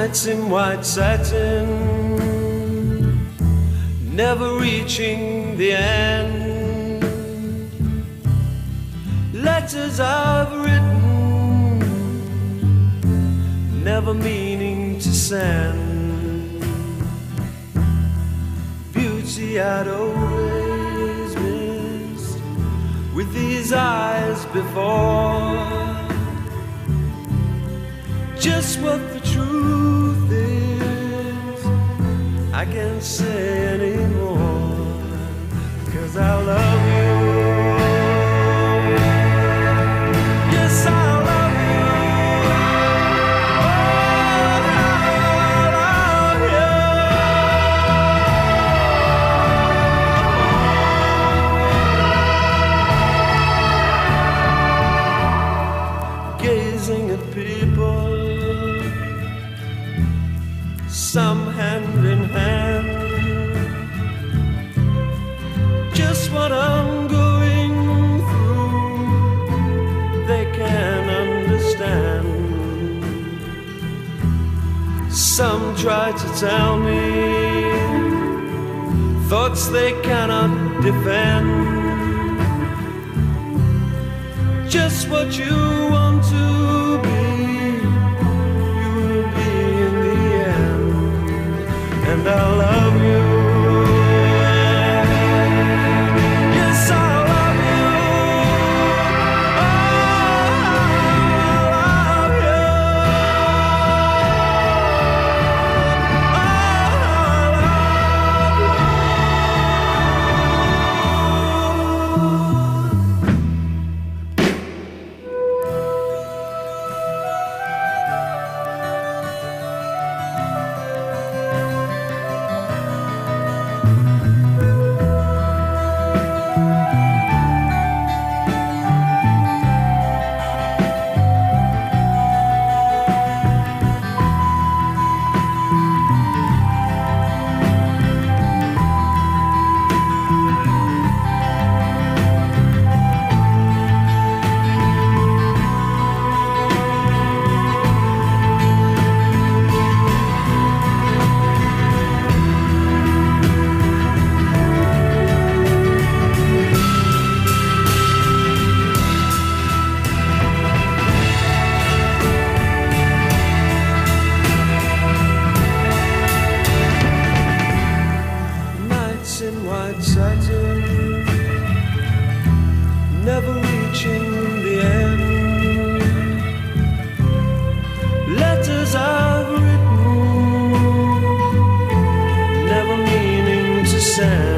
Nights in white satin, never reaching the end. Letters I've written, never meaning to send. Beauty I'd always missed with these eyes before. Just what the truth is, I can't say anymore, 'cause I love you. Yes, I love you. Oh, I love you. Gazing at people, some hand in hand, just what I'm going through, they can understand. Some try to tell me thoughts they cannot defend. Just what you want to be, you will be in the end. And I love you. Yes, I love you. Oh, I love you. Oh, in white satin, never reaching the end. Letters I've written, never meaning to send.